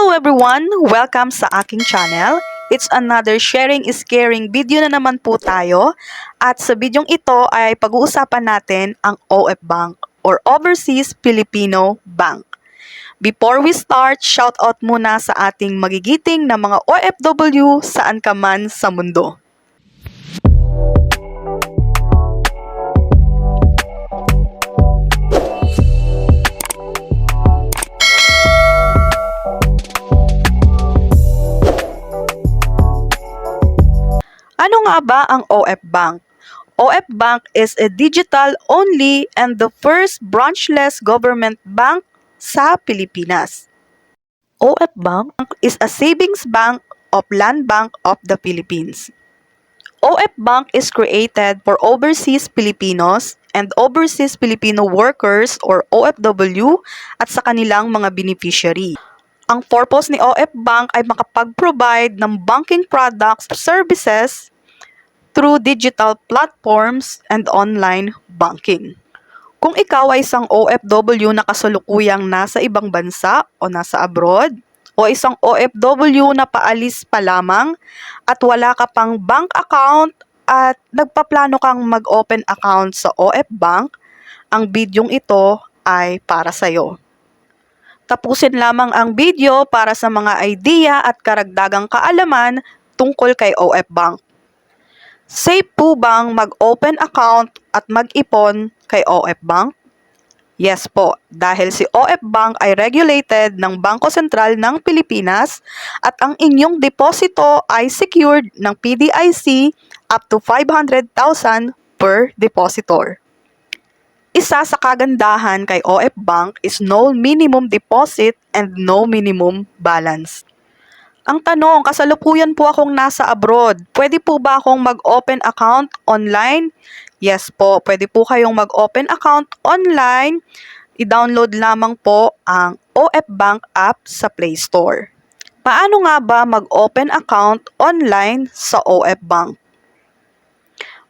Hello everyone! Welcome sa aking channel. It's another sharing is caring video na naman po tayo. At sa bidyong ito ay pag-uusapan natin ang OF Bank or Overseas Filipino Bank. Before we start, shout out muna sa ating magigiting na mga OFW saan ka man sa mundo. Ano nga ba ang OF Bank? OF Bank is a digital-only and the first branchless government bank sa Pilipinas. OF Bank is a savings bank of Land Bank of the Philippines. OF Bank is created for overseas Filipinos and overseas Filipino workers or OFW at sa kanilang mga beneficiary. Ang purpose ni OF Bank ay makapag-provide ng banking products, services through digital platforms and online banking. Kung ikaw ay isang OFW na kasalukuyang nasa ibang bansa o nasa abroad, o isang OFW na paalis pa lamang at wala ka pang bank account at nagpaplano kang mag-open account sa OF Bank, ang bidyong ito ay para sa'yo. Tapusin lamang ang video para sa mga idea at karagdagang kaalaman tungkol kay OF Bank. Safe po bang mag-open account at mag-ipon kay OF Bank? Yes po, dahil si OF Bank ay regulated ng Bangko Sentral ng Pilipinas at ang inyong deposito ay secured ng PDIC up to 500,000 per depositor. Isa sa kagandahan kay OF Bank is no minimum deposit and no minimum balance. Ang tanong, kasalukuyan po akong nasa abroad. Pwede po ba akong mag-open account online? Yes po, pwede po kayong mag-open account online. I-download lamang po ang OF Bank app sa Play Store. Paano nga ba mag-open account online sa OF Bank?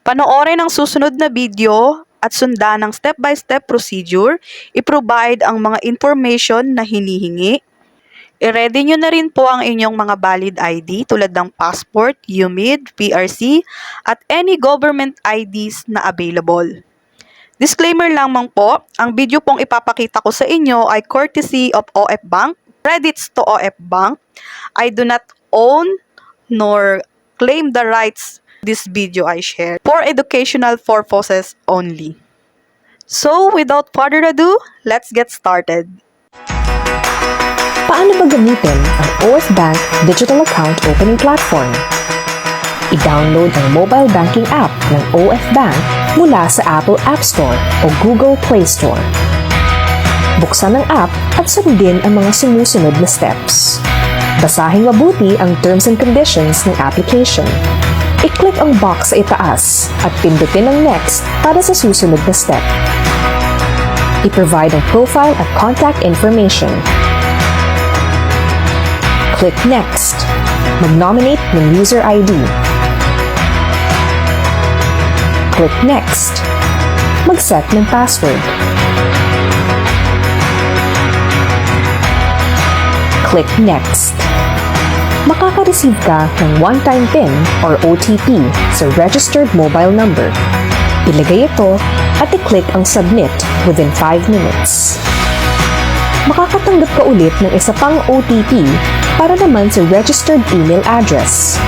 Panoorin ang susunod na video at sundan ng step-by-step procedure, i-provide ang mga information na hinihingi. I-ready nyo na rin po ang inyong mga valid ID tulad ng passport, UMID, PRC, at any government IDs na available. Disclaimer lamang po, ang video pong ipapakita ko sa inyo ay courtesy of OF Bank, credits to OF Bank. I do not own nor claim the rights this video I share for educational purposes only. So, without further ado, let's get started. Paano ba gamitin ang OF Bank Digital Account Opening Platform? I-download ang mobile banking app ng OF Bank mula sa Apple App Store o Google Play Store. Buksan ang app at sundin ang mga sumusunod na steps. Basahin mabuti ang terms and conditions ng application. I-click ang box sa itaas at pindutin ang next para sa susunod na step. I-provide ang profile at contact information. Click Next. Mag-nominate ng user ID. Click Next. Mag-set ng password. Click Next. Makaka-receive ka ng one-time PIN or OTP sa registered mobile number. Ilagay ito at i-click ang Submit within 5 minutes. Makakatanggap ka ulit ng isa pang OTP para naman sa registered email address.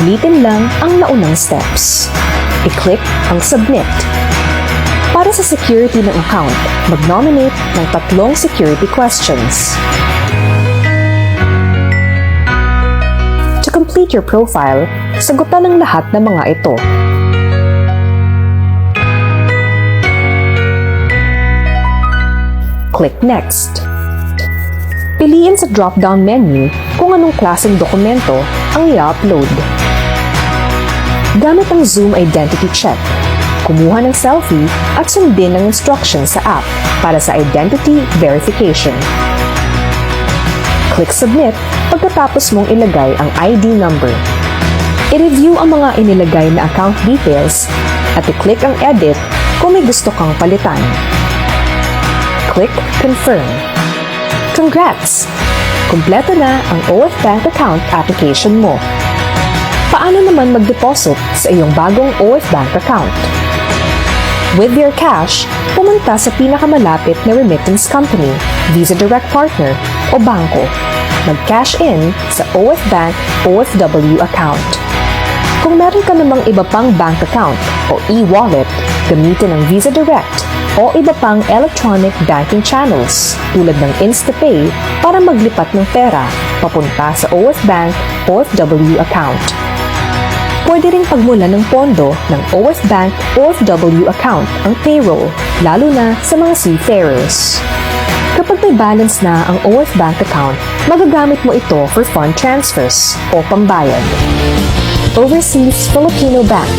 Ulitin lang ang naunang steps. I-click ang Submit. Para sa security ng account, mag-nominate ng 3 security questions. To complete your profile, sagutan ang lahat ng mga ito. Click Next. Piliin sa drop-down menu kung anong klaseng dokumento ang i-upload. Gamit ang Zoom Identity Check. Kumuha ng selfie at sundin ang instructions sa app para sa identity verification. Click Submit pagkatapos mong ilagay ang ID number. I-review ang mga inilagay na account details at i-click ang Edit kung may gusto kang palitan. Click Confirm. Congrats! Kumpleto na ang OF Bank account application mo. Paano naman mag-deposit sa iyong bagong OF Bank account? With your cash, pumunta sa pinakamalapit na remittance company, Visa Direct Partner o bangko. Mag-cash in sa OF Bank OFW account. Kung meron ka namang iba pang bank account o e-wallet, gamitin ang Visa Direct o iba pang electronic banking channels tulad ng InstaPay para maglipat ng pera papunta sa OF Bank OFW account. Pwede ring pagmula ng pondo ng OF Bank OFW account ang payroll, lalo na sa mga seafarers. Kapag may balance na ang OF Bank account, magagamit mo ito for fund transfers o pambayad. Overseas Filipino Bank,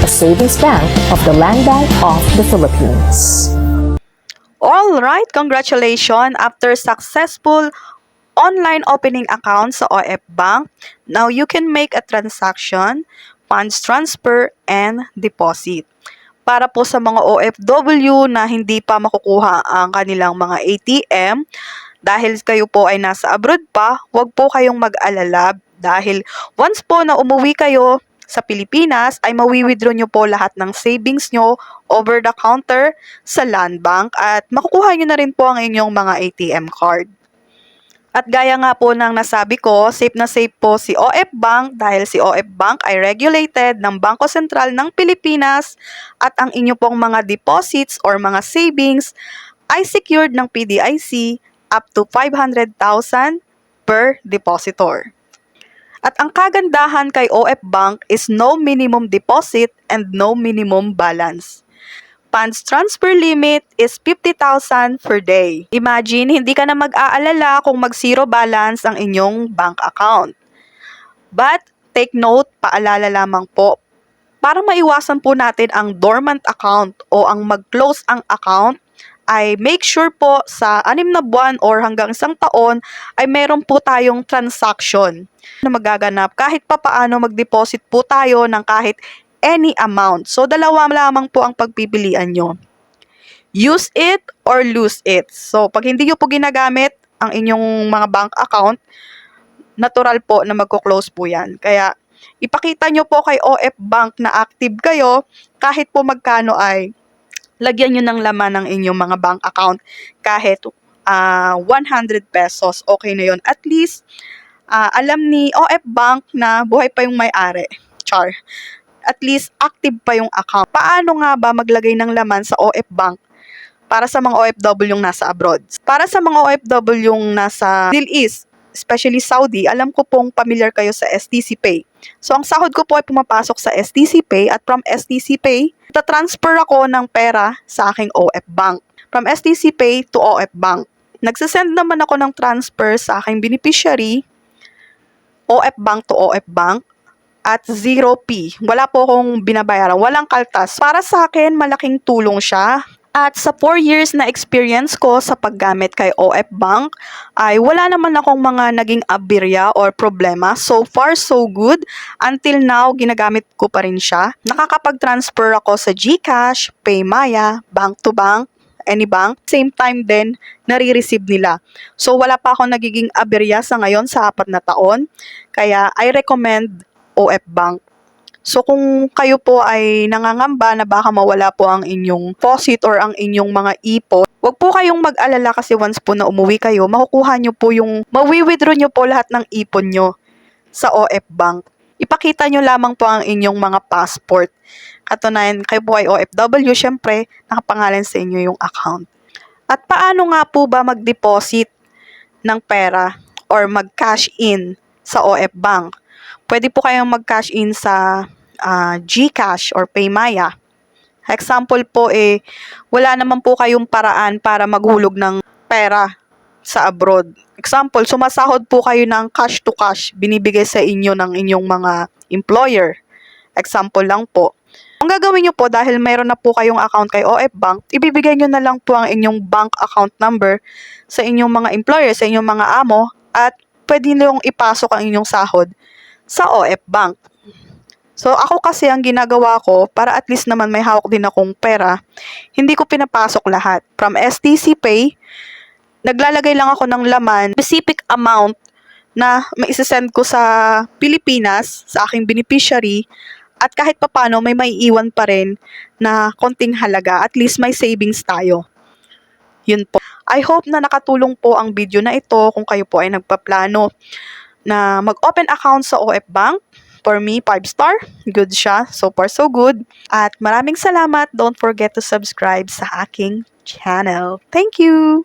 a savings bank of the Land Bank of the Philippines. All right, congratulations! After successful online opening account sa OF Bank, now you can make a transaction, funds transfer, and deposit. Para po sa mga OFW na hindi pa makukuha ang kanilang mga ATM, dahil kayo po ay nasa abroad pa, huwag po kayong mag-alala dahil once po na umuwi kayo sa Pilipinas ay mawi-withdraw nyo po lahat ng savings nyo over the counter sa Land Bank at makukuha nyo na rin po ang inyong mga ATM card. At gaya nga po ng nasabi ko, safe na safe po si OF Bank dahil si OF Bank ay regulated ng Bangko Sentral ng Pilipinas at ang inyo pong mga deposits or mga savings ay secured ng PDIC up to 500,000 per depositor. At ang kagandahan kay OF Bank is no minimum deposit and no minimum balance. Funds transfer limit is 50,000 per day. Imagine, hindi ka na mag-aalala kung mag-zero balance ang inyong bank account. But, take note, paalala lamang po, para maiwasan po natin ang dormant account o ang mag-close ang account, ay make sure po sa 6 na buwan or hanggang 1 taon ay meron po tayong transaction na magaganap kahit pa paano mag-deposit po tayo ng kahit any amount. So, dalawa lamang po ang pagpipilian nyo. Use it or lose it. So, pag hindi nyo po ginagamit ang inyong mga bank account, natural po na magko-close po yan. Kaya, ipakita nyo po kay OF Bank na active kayo kahit po magkano ay lagyan nyo ng laman ng inyong mga bank account kahit 100 pesos. Okay na yon. At least, alam ni OF Bank na buhay pa yung may-ari. Char. At least, active pa yung account. Paano nga ba maglagay ng laman sa OF Bank para sa mga OFW yung nasa abroad? Para sa mga OFW yung nasa Middle East, especially Saudi, alam ko pong familiar kayo sa STC Pay. So, ang sahod ko po ay pumapasok sa STC Pay at from STC Pay, transfer ako ng pera sa aking OF Bank. From STC Pay to OF Bank. Nagsasend naman ako ng transfer sa aking beneficiary, OF Bank to OF Bank, at 0P. Wala po akong binabayaran. Walang kaltas. Para sa akin, malaking tulong siya. At sa 4 years na experience ko sa paggamit kay OF Bank, ay wala naman akong mga naging aberya or problema. So far, so good. Until now, ginagamit ko pa rin siya. Nakakapag-transfer ako sa GCash, Paymaya, bank to bank, any bank. Same time din, nare-receive nila. So wala pa akong nagiging aberya sa ngayon sa 4 na taon. Kaya I recommend OF Bank. So kung kayo po ay nangangamba na baka mawala po ang inyong deposit or ang inyong mga ipon, wag po kayong mag-alala kasi once po na umuwi kayo, makukuha nyo po yung, mawi-withdraw nyo po lahat ng ipon nyo sa OF Bank. Ipakita nyo lamang po ang inyong mga passport. Katunayan, kayo po ay OFW, syempre, nakapangalan sa inyo yung account. At paano nga po ba mag-deposit ng pera or mag-cash in sa OF Bank? Pwede po kayong mag-cash in sa GCash or Paymaya. Example po wala naman po kayong paraan para maghulog ng pera sa abroad. Example, sumasahod po kayo ng cash to cash, binibigay sa inyo ng inyong mga employer. Example lang po. Ang gagawin nyo po dahil mayroon na po kayong account kay OF Bank, ibibigay nyo na lang po ang inyong bank account number sa inyong mga employer, sa inyong mga amo, at pwede nyo ipasok ang inyong sahod sa OF Bank. So, ako kasi ang ginagawa ko, para at least naman may hawak din akong pera, hindi ko pinapasok lahat. From STC Pay, naglalagay lang ako ng laman, specific amount na maisasend ko sa Pilipinas, sa aking beneficiary, at kahit papano may maiiwan pa rin na konting halaga, at least may savings tayo. Yun po. I hope na nakatulong po ang video na ito kung kayo po ay nagpaplano na mag-open account sa OF Bank. For me, 5-star. Good siya. So far, so good. At maraming salamat. Don't forget to subscribe sa aking channel. Thank you!